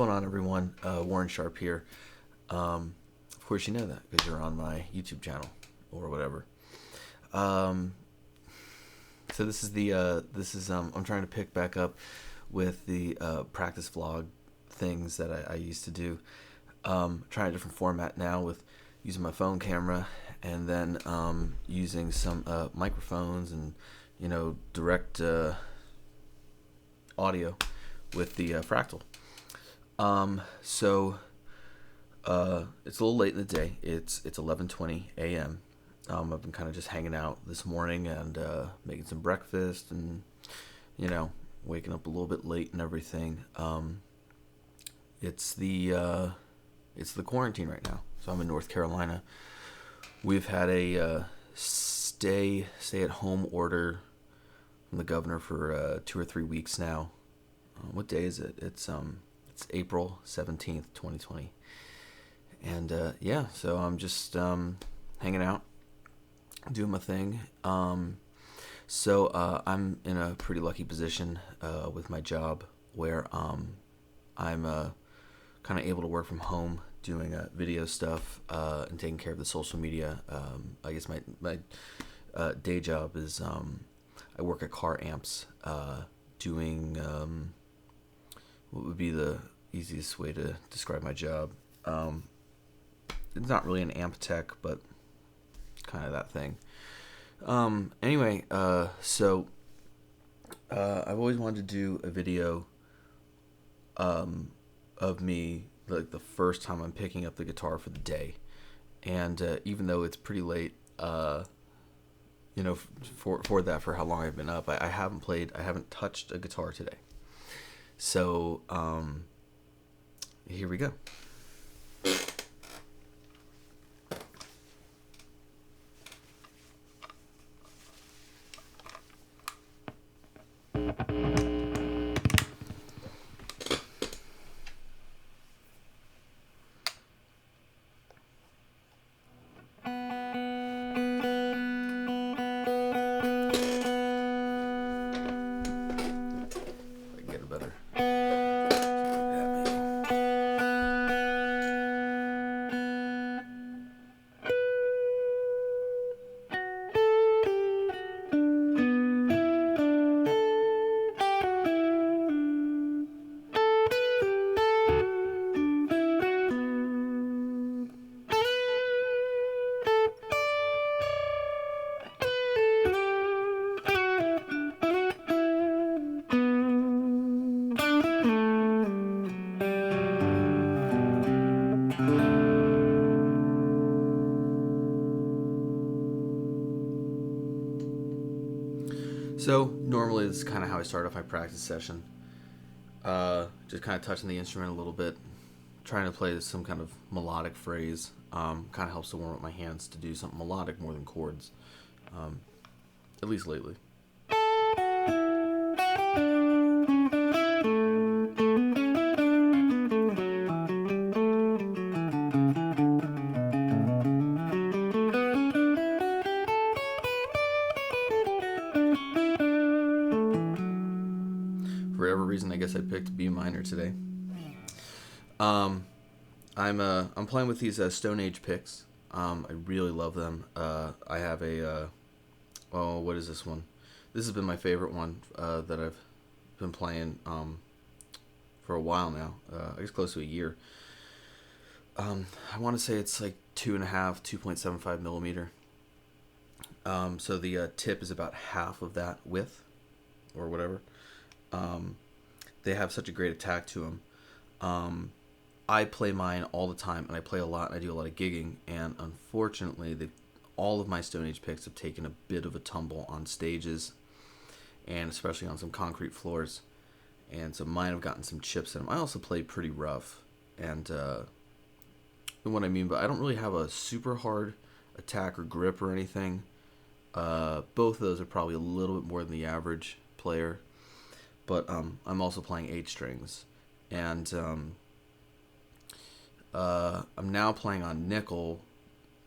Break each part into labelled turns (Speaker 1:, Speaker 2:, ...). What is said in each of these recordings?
Speaker 1: going on, everyone? Warren Sharp here. Of course, you know that because you're on my YouTube channel or whatever. So I'm trying to pick back up with the practice vlog things that I used to do. Trying a different format now with using my phone camera and then using some microphones and direct audio with the Fractal. It's a little late in the day. It's 11:20 a.m. I've been kind of just hanging out this morning and making some breakfast and waking up a little bit late and everything. It's the quarantine right now. So I'm in North Carolina. We've had a stay at home order from the governor for 2 or 3 weeks now. What day is it? It's April 17th, 2020. And so I'm just hanging out, doing my thing. So I'm in a pretty lucky position with my job where I'm kind of able to work from home doing video stuff and taking care of the social media. I guess my day job is I work at Car Amps doing what would be the easiest way to describe my job. It's not really an amp tech, but kind of that thing. Anyway, so I've always wanted to do a video of me, like the first time I'm picking up the guitar for the day. And even though it's pretty late, for how long I've been up, I haven't touched a guitar today. So here we go. So normally this is kind of how I start off my practice session. Just kind of touching the instrument a little bit, trying to play some kind of melodic phrase. Kind of helps to warm up my hands to do something melodic more than chords, at least lately. For whatever reason, I guess I picked B minor today. I'm playing with these Stone Age picks. I really love them. I have what is this one? This has been my favorite one that I've been playing for a while now. I guess close to a year. I want to say it's like 2.75 millimeter. So the tip is about half of that width, or whatever. They have such a great attack to them. I play mine all the time, and I play a lot, and I do a lot of gigging, and unfortunately, all of my Stone Age picks have taken a bit of a tumble on stages, and especially on some concrete floors, and so mine have gotten some chips in them. I also play pretty rough, and what I mean, but I don't really have a super hard attack or grip or anything. Both of those are probably a little bit more than the average player, but I'm also playing 8 strings, and I'm now playing on nickel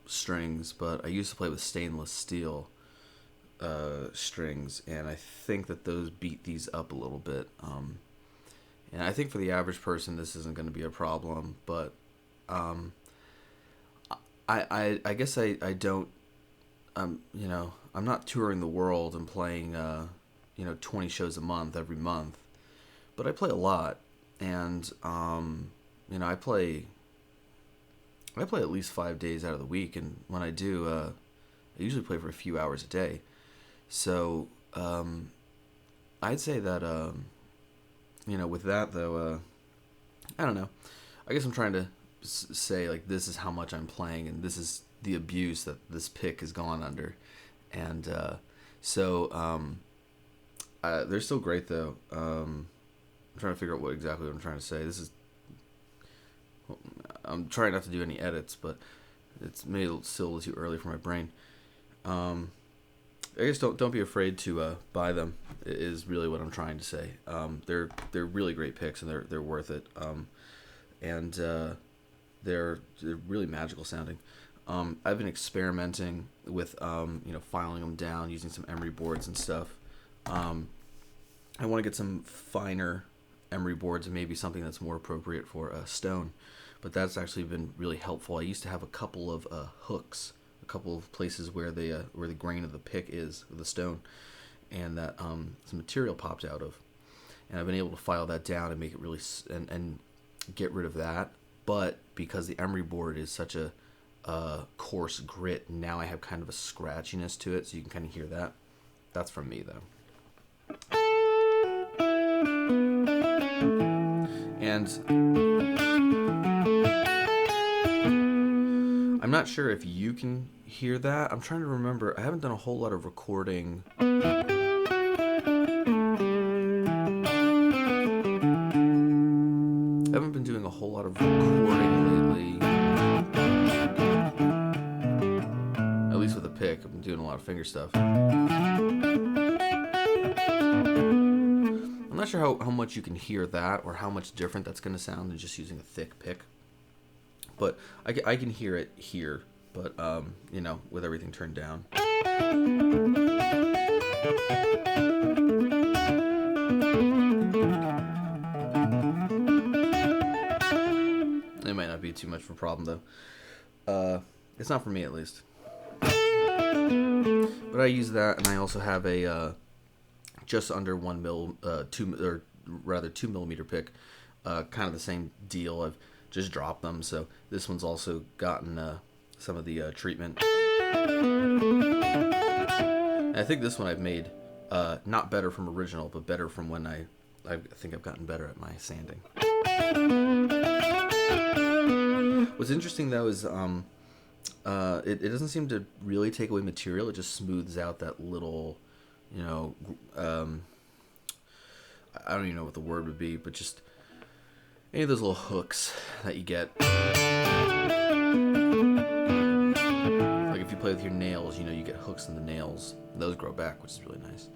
Speaker 1: strings, but I used to play with stainless steel strings, and I think that those beat these up a little bit. And I think for the average person, this isn't going to be a problem. But I guess I don't, I'm not touring the world and playing, 20 shows a month every month. But I play a lot. And, I play at least 5 days out of the week. And when I do, I usually play for a few hours a day. So, I'd say that, with that, though, I don't know. I guess I'm trying to say, like, this is how much I'm playing, and this is the abuse that this pick has gone under. And they're still great, though. I'm trying to figure out what I'm trying to say. I'm trying not to do any edits, but it's maybe still too early for my brain. I guess don't be afraid to buy them. Is really what I'm trying to say. They're really great picks, and they're worth it. And they're really magical sounding. I've been experimenting with filing them down using some emery boards and stuff. I want to get some finer emery boards and maybe something that's more appropriate for stone. But that's actually been really helpful. I used to have a couple of hooks, a couple of places where the grain of the pick is, of the stone, and that some material popped out of. And I've been able to file that down and make it really and get rid of that. But because the emery board is such a coarse grit, now I have kind of a scratchiness to it, so you can kind of hear that. That's from me, though. And I'm not sure if you can hear that. I'm trying to remember. I haven't done a whole lot of recording. I haven't been doing a whole lot of recording lately. At least with a pick. I've been doing a lot of finger stuff. I'm not sure how much you can hear that or how much different that's going to sound than just using a thick pick. But I can hear it here, but, with everything turned down. It might not be too much of a problem, though. It's not for me, at least. But I use that, and I also have a just under 2 millimeter pick. Kind of the same deal. I've just dropped them, so this one's also gotten some of the treatment. And I think this one I've made not better from original, but better from when I think I've gotten better at my sanding. What's interesting, though, is it doesn't seem to really take away material. It just smooths out that little, I don't even know what the word would be, but just any of those little hooks that you get. Like if you play with your nails, you get hooks in the nails. Those grow back, which is really nice.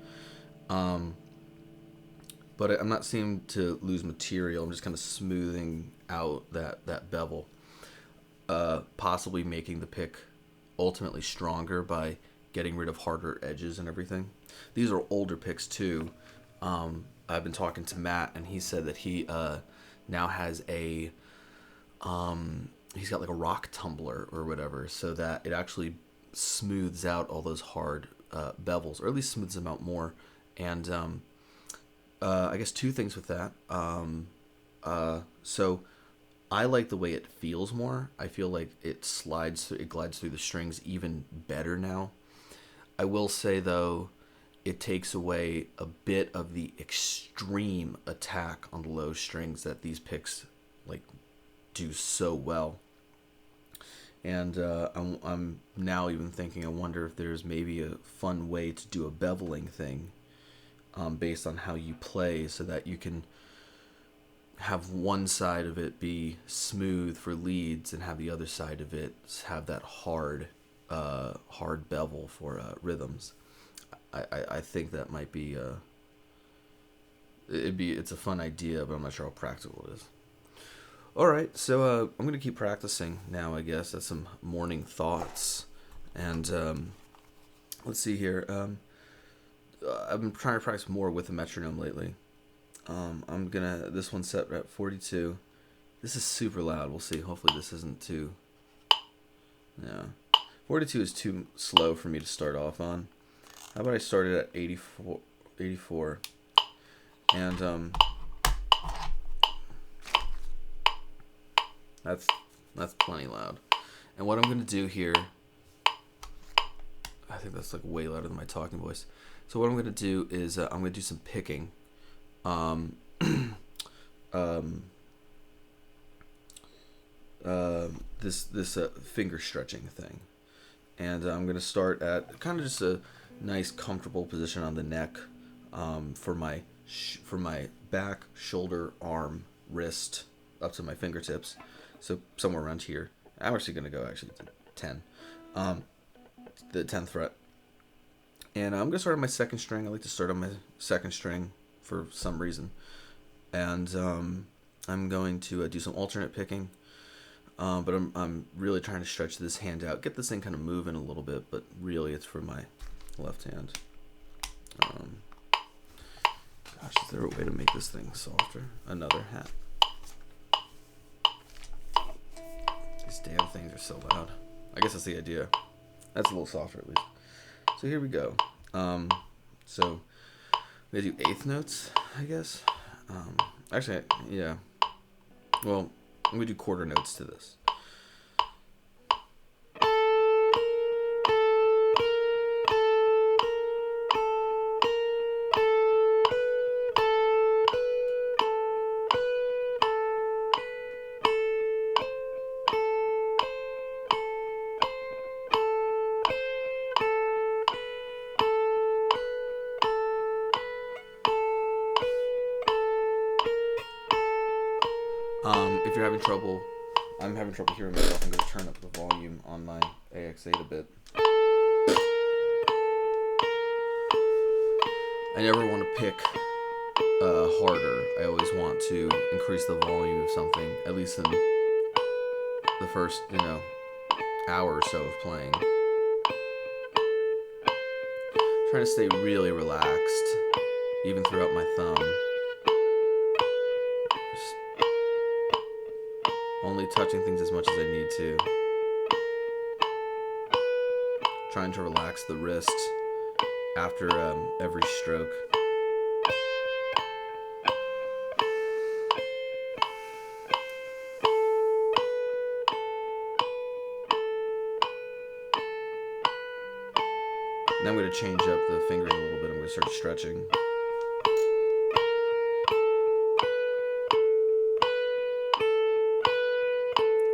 Speaker 1: But I'm not seeming to lose material. I'm just kind of smoothing out that bevel. Possibly making the pick ultimately stronger by getting rid of harder edges and everything. These are older picks too. I've been talking to Matt, and he said that he now has he's got like a rock tumbler or whatever, so that it actually smooths out all those hard bevels, or at least smooths them out more. And I guess two things with that. So I like the way it feels more. I feel like it glides through the strings even better now. I will say, though, it takes away a bit of the extreme attack on the low strings that these picks do so well. And I'm now even thinking, I wonder if there's maybe a fun way to do a beveling thing based on how you play, so that you can have one side of it be smooth for leads and have the other side of it have that hard bevel for rhythms. I think that might be it's a fun idea, but I'm not sure how practical it is. All right, so I'm gonna keep practicing now. I guess that's some morning thoughts, and let's see here. I've been trying to practice more with the metronome lately. This one's set at 42. This is super loud. We'll see. Hopefully this isn't too, yeah. 42 is too slow for me to start off on. How about I start it at 84, and that's plenty loud. And what I'm gonna do here, I think that's like way louder than my talking voice. So what I'm gonna do is I'm gonna do some picking. This finger stretching thing, and I'm gonna start at kind of just a nice comfortable position on the neck, for my back, shoulder, arm, wrist, up to my fingertips, so somewhere around here. I'm actually gonna go to 10, the 10th fret, and I'm gonna start on my second string. I like to start on my second string for some reason, and I'm going to do some alternate picking. But I'm really trying to stretch this hand out, get this thing kind of moving a little bit, but really it's for my left hand. Gosh, is there a way to make this thing softer? Another hat. These damn things are so loud. I guess that's the idea. That's a little softer at least. So here we go. So I'm gonna do eighth notes, I guess. Actually, yeah. Well, I'm going to do quarter notes to this. If you're having trouble, I'm having trouble hearing myself, I'm going to turn up the volume on my AX8 a bit. I never want to pick harder. I always want to increase the volume of something, at least in the first, hour or so of playing. Trying to stay really relaxed, even throughout my thumb. Only touching things as much as I need to. Trying to relax the wrist after every stroke. Now I'm going to change up the fingering a little bit. I'm going to start stretching.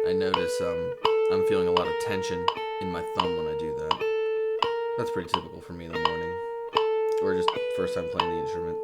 Speaker 1: I notice I'm feeling a lot of tension in my thumb when I do that. That's pretty typical for me in the morning, or just first time playing the instrument.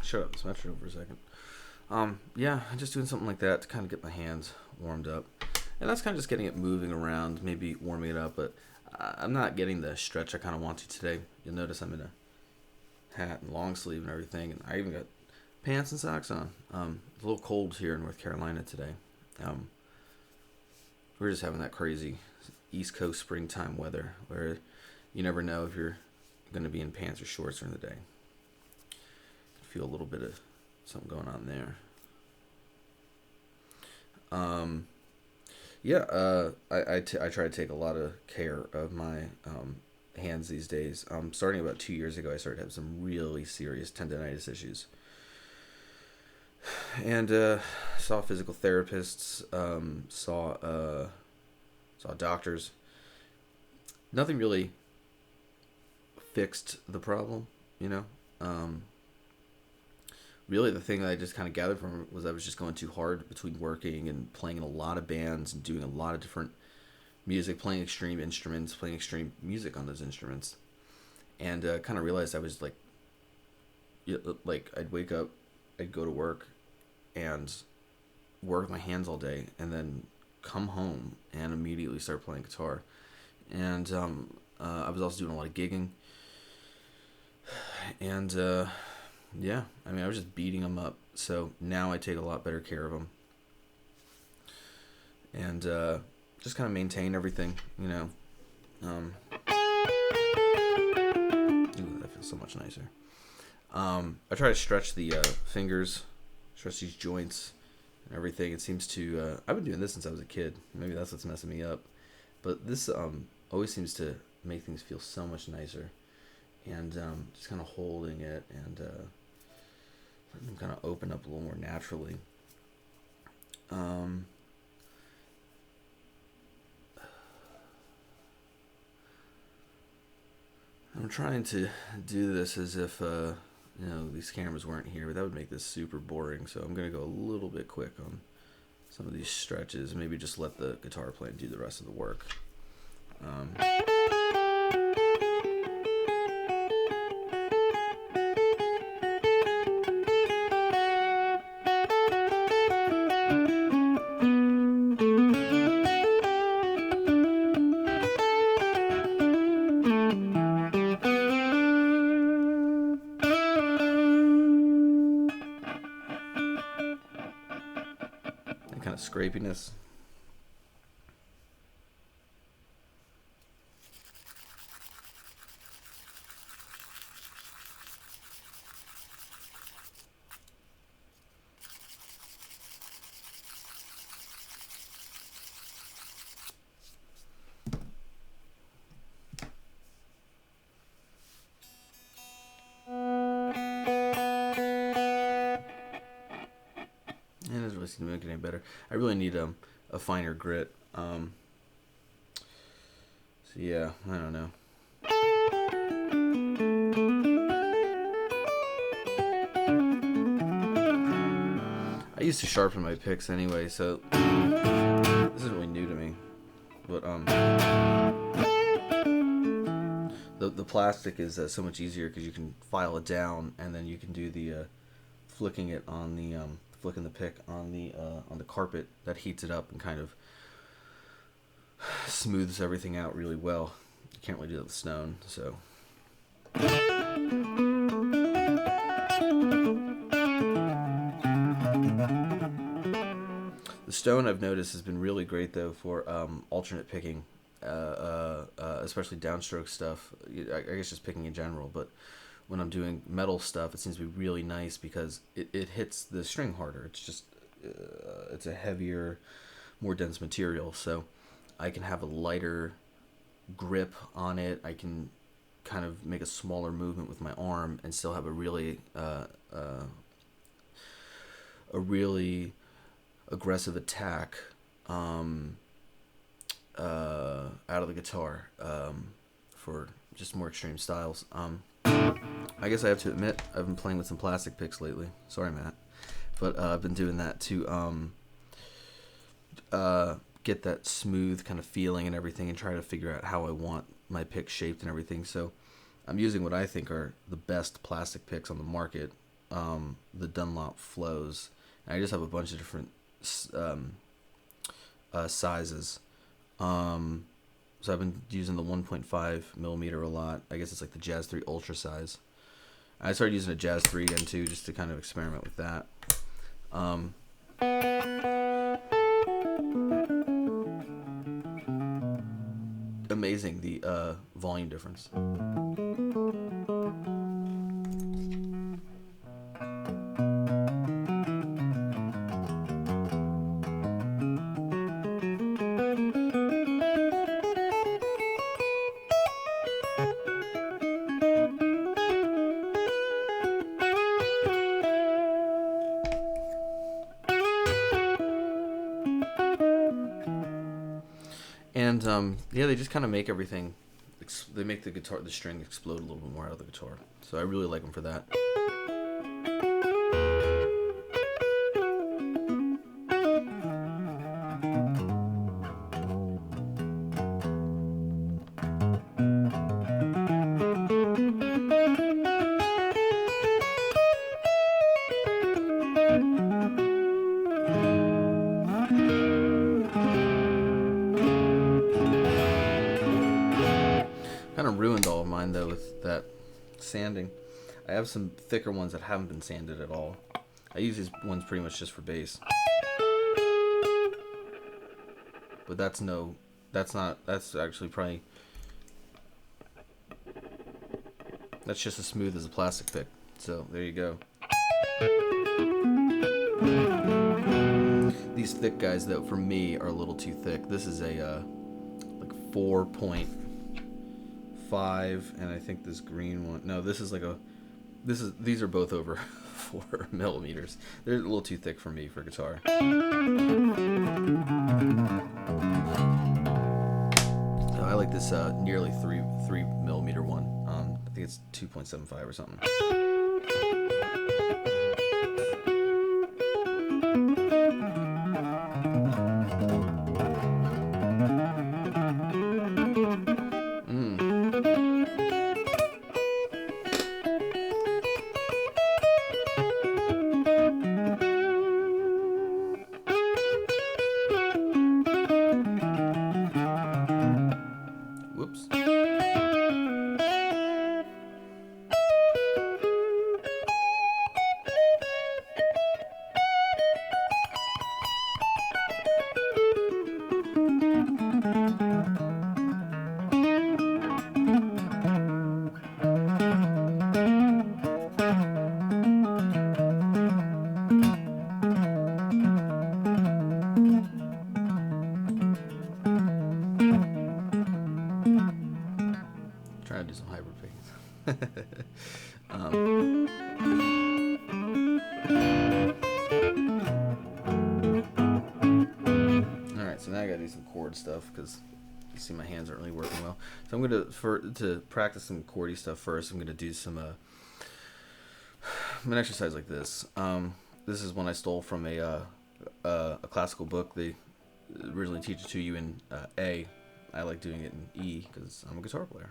Speaker 1: Shut up, smash it over for a second. Yeah, I'm just doing something like that to kind of get my hands warmed up, and that's kind of just getting it moving around, maybe warming it up. But I'm not getting the stretch I kind of want to today. You'll notice I'm in a hat and long sleeve and everything, and I even got pants and socks on. It's a little cold here in North Carolina today. Um, we're just having that crazy East Coast springtime weather where you never know if you're going to be in pants or shorts during the day. Feel a little bit of something going on there. I try to take a lot of care of my hands these days. Starting about 2 years ago, I started to have some really serious tendonitis issues, and saw physical therapists, saw doctors. Nothing really fixed the problem, you know. Really, the thing that I just kind of gathered from it was I was just going too hard between working and playing in a lot of bands and doing a lot of different music, playing extreme instruments, playing extreme music on those instruments, and kind of realized I was like I'd wake up, I'd go to work, and work with my hands all day, and then come home and immediately start playing guitar, and I was also doing a lot of gigging, and yeah, I mean, I was just beating them up. So now I take a lot better care of them, and just kind of maintain everything, you know. Ooh, that feels so much nicer. I try to stretch the fingers, stretch these joints and everything. It seems to. I've been doing this since I was a kid. Maybe that's what's messing me up. But this always seems to make things feel so much nicer. And just kind of holding it and letting them kind of open up a little more naturally. I'm trying to do this as if these cameras weren't here, but that would make this super boring. So I'm gonna go a little bit quick on some of these stretches. Maybe just let the guitar playing do the rest of the work. That kind of scrapiness. And it doesn't really seem to make it any better. I really need a finer grit. So yeah, I don't know. I used to sharpen my picks anyway, so this is really new to me. But the plastic is so much easier because you can file it down and then you can do the flicking it on the flicking the pick on the carpet that heats it up and kind of smooths everything out really well. You can't really do that with stone, so. The stone I've noticed has been really great though for alternate picking, especially downstroke stuff. I guess just picking in general, but when I'm doing metal stuff, it seems to be really nice because it hits the string harder. It's just it's a heavier, more dense material, so I can have a lighter grip on it. I can kind of make a smaller movement with my arm and still have a really aggressive attack out of the guitar for just more extreme styles. I guess I have to admit I've been playing with some plastic picks lately. Sorry, Matt, but I've been doing that to get that smooth kind of feeling and everything, and try to figure out how I want my pick shaped and everything. So I'm using what I think are the best plastic picks on the market, the Dunlop Flows, I just have a bunch of different sizes. So I've been using the 1.5 millimeter a lot. I guess it's like the Jazz 3 Ultra size. I started using a Jazz 3 again too, just to kind of experiment with that. Amazing, the volume difference. And yeah, they just kind of make everything. They make the string explode a little bit more out of the guitar. So I really like them for that. Kind of ruined all of mine though with that sanding. I have some thicker ones that haven't been sanded at all. I use these ones pretty much just for bass. But that's actually probably, that's just as smooth as a plastic pick. So there you go. These thick guys though for me are a little too thick. This is a like 4.5, and I think this green one, no, this is like these are both over 4 millimeters. They're a little too thick for me for guitar. So I like this nearly 3 millimeter one. I think it's 2.75 or something. Whoops. Trying to do some hybrid picking. Alright, so now I gotta do some chord stuff because you see my hands aren't really working well. So I'm gonna, to practice some chordy stuff first, I'm gonna do some an exercise like this. This is one I stole from a classical book. They originally teach it to you in A. I like doing it in E because I'm a guitar player.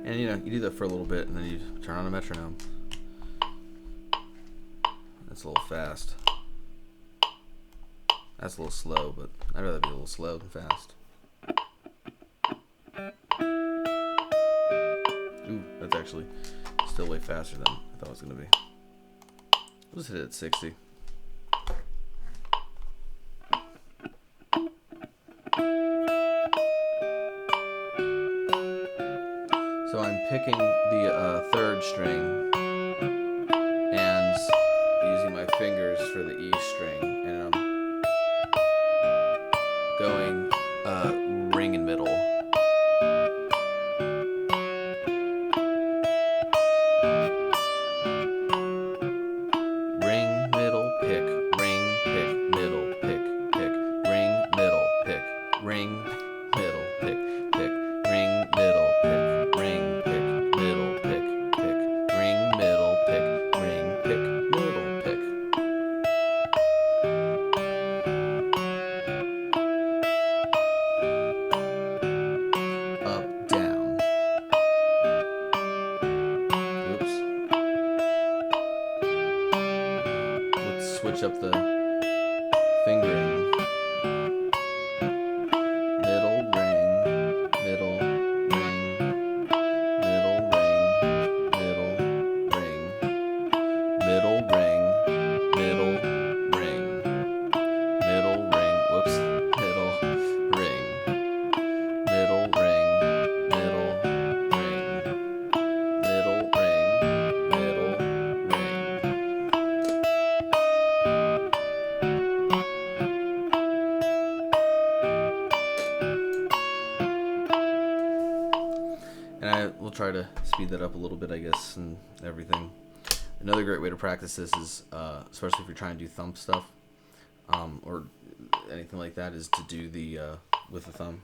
Speaker 1: And you know, you do that for a little bit and then you turn on a metronome. That's a little fast. That's a little slow, but I'd rather be a little slow than fast. Ooh, that's actually still way faster than I thought it was going to be. We'll just hit it at 60. So I'm picking the 3rd string and using my fingers for the E string, and I'm going ring and middle. Ring, middle, pick, ring, pick, middle, pick, pick, ring, middle, pick, ring, middle, pick, pick, ring, middle, pick, ring, pick, middle, pick, pick, ring, middle. switch up the fingering. Middle ring, middle ring, middle ring, middle ring, middle ring, middle ring, middle ring, whoops, middle ring, middle ring, middle ring, middle ring, middle ring. And I will try to speed that up a little bit, I guess, and everything. Another great way to practice this is, especially if you're trying to do thump stuff, or anything like that, is to do the, with the thumb.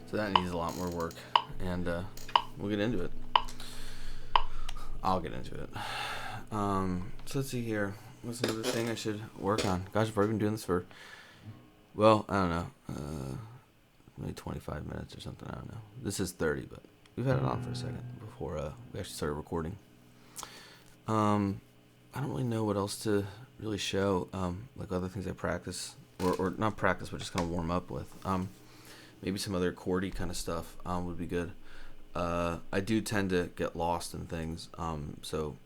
Speaker 1: So that needs a lot more work, and we'll get into it. I'll get into it. So let's see here. What's another thing I should work on? Gosh, I've already been doing this for, well, I don't know, maybe 25 minutes or something. I don't know. This is 30, but we've had it on for a second before we actually started recording. I don't really know what else to really show, like other things I practice, or not practice, but just kind of warm up with. Maybe some other chordy kind of stuff would be good. I do tend to get lost in things, so,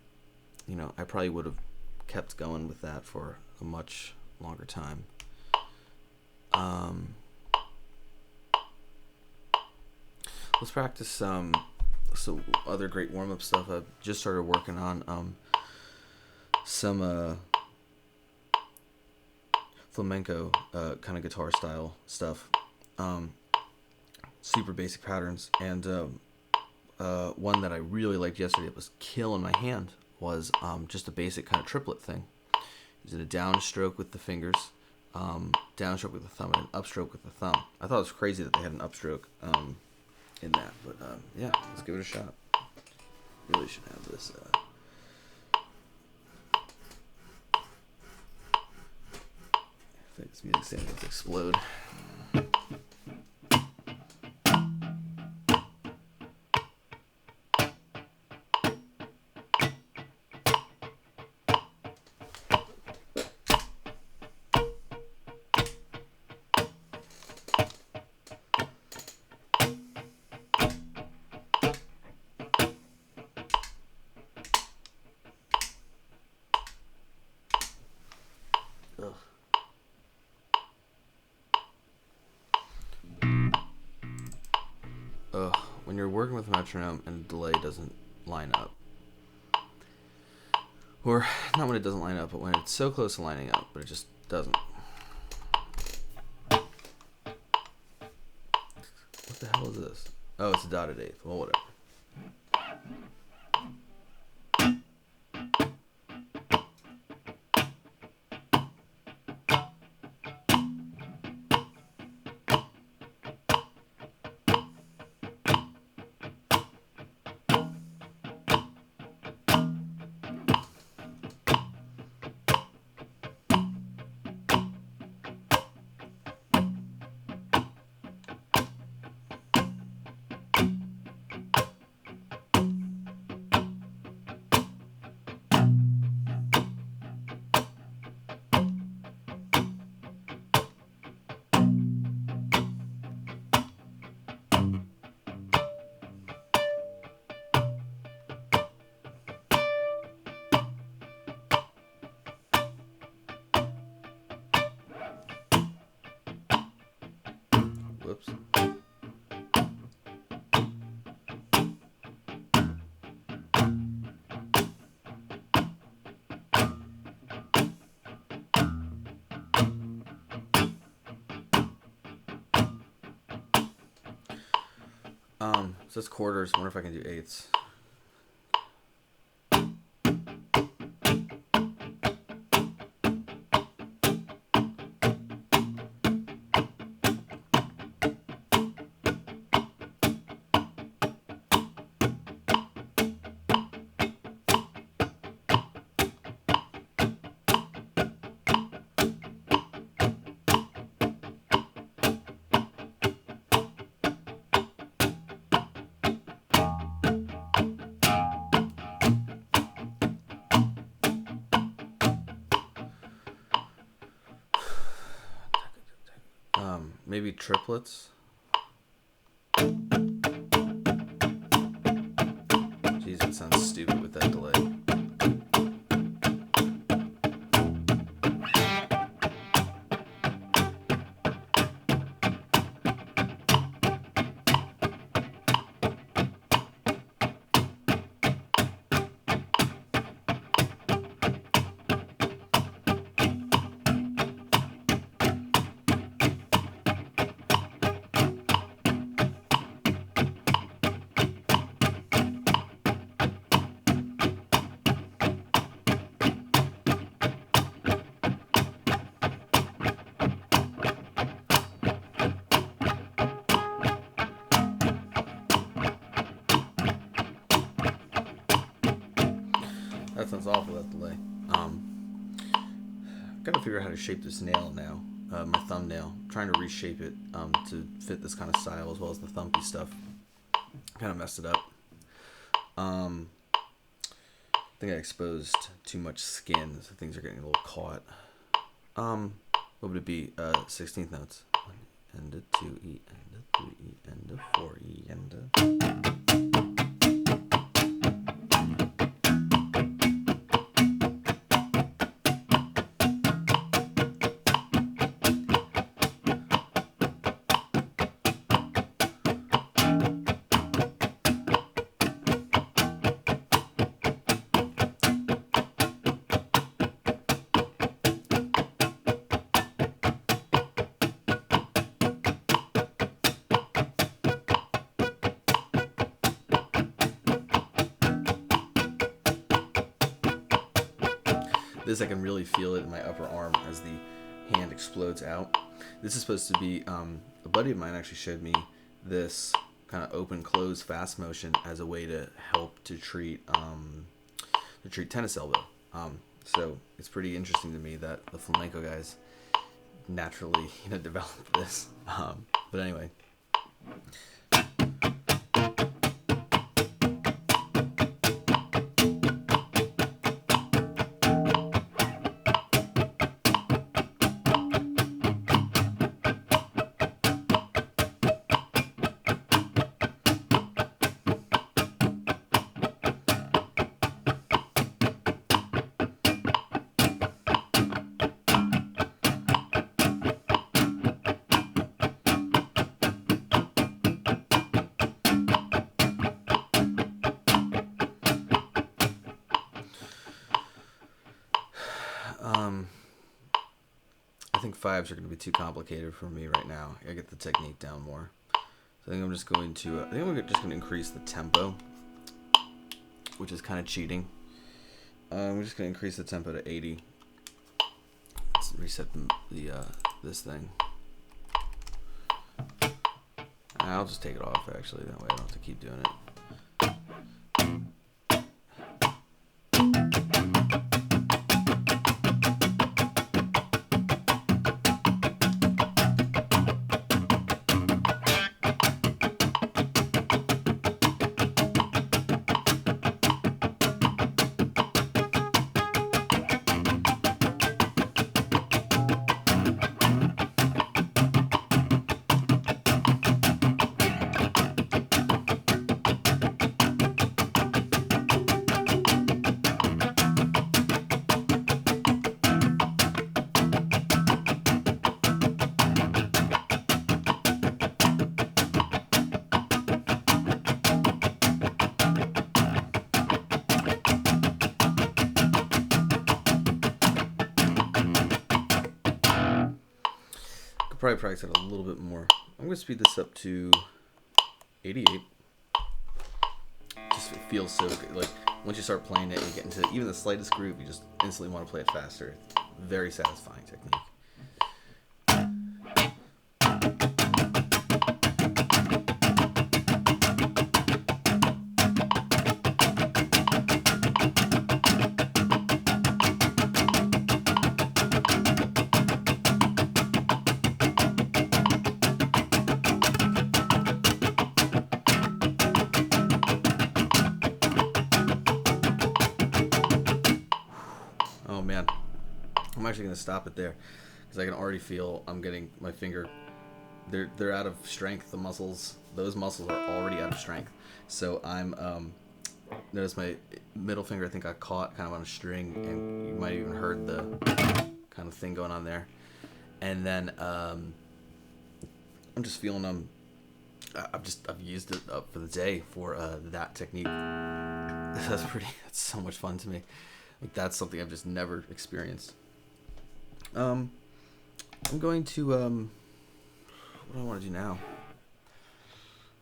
Speaker 1: you know, I probably would have kept going with that for a much longer time. Let's practice some other great warm-up stuff. I've just started working on some flamenco kind of guitar style stuff. Super basic patterns, and one that I really liked yesterday, it was killing my hand, was just a basic kind of triplet thing. Using a downstroke with the fingers, downstroke with the thumb, and an upstroke with the thumb. I thought it was crazy that they had an upstroke. in that. But yeah, let's give it a shot. Really should have this. I think this music stand needs to explode. When you're working with a metronome and the delay doesn't line up, or not when it doesn't line up, but when it's so close to lining up, but it just doesn't. What the hell is this? Oh, it's a dotted eighth. Well, whatever. Whoops. So it's quarters. I wonder if I can do eighths. Maybe triplets. Jeez, it sounds stupid with that delay. That sounds awful, that delay. Gotta figure out how to shape this nail now. My thumbnail. I'm trying to reshape it to fit this kind of style as well as the thumpy stuff. Kind of messed it up. I think I exposed too much skin, so things are getting a little caught. What would it be? 16th notes. 1 and a 2 E and a 3 E and a 4 E and a... This I can really feel it in my upper arm as the hand explodes out. This is supposed to be, a buddy of mine actually showed me this kind of open, close, fast motion as a way to help to treat tennis elbow. So it's pretty interesting to me that the flamenco guys naturally developed this. But anyway. I think fives are going to be too complicated for me right now. I get the technique down more. So I think I'm just going to. I think we're just going to increase the tempo, which is kind of cheating. We're just going to increase the tempo to 80. Let's reset this thing. I'll just take it off actually. That way I don't have to keep doing it. Probably practice it a little bit more. I'm going to speed this up to 88. Just it feels so good. Like once you start playing it, you get into even the slightest groove, you just instantly want to play it faster. Very satisfying technique. Oh man, I'm actually gonna stop it there because I can already feel I'm getting my finger. They're out of strength. Those muscles are already out of strength. So I'm notice my middle finger I think got caught kind of on a string, and you might even heard the kind of thing going on there. And then I'm just feeling I've used it up for the day for that technique. That's so much fun to me. Like that's something I've just never experienced. I'm going to what do I want to do now?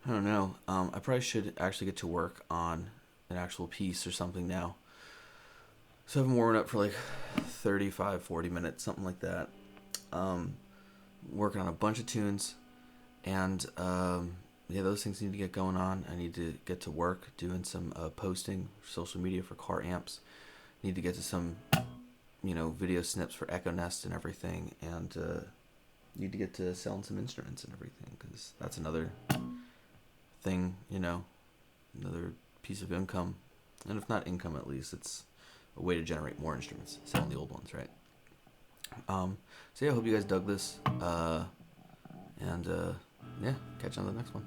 Speaker 1: I don't know. I probably should actually get to work on an actual piece or something now. So I've been warming up for like 35, 40 minutes, something like that. Working on a bunch of tunes, and yeah, those things need to get going on. I need to get to work doing some posting, social media for car amps. Need to get to some, video snips for Echo Nest and everything, and need to get to selling some instruments and everything, because that's another thing, another piece of income, and if not income, at least it's a way to generate more instruments, selling the old ones, right? So yeah, I hope you guys dug this, and yeah, catch you on the next one.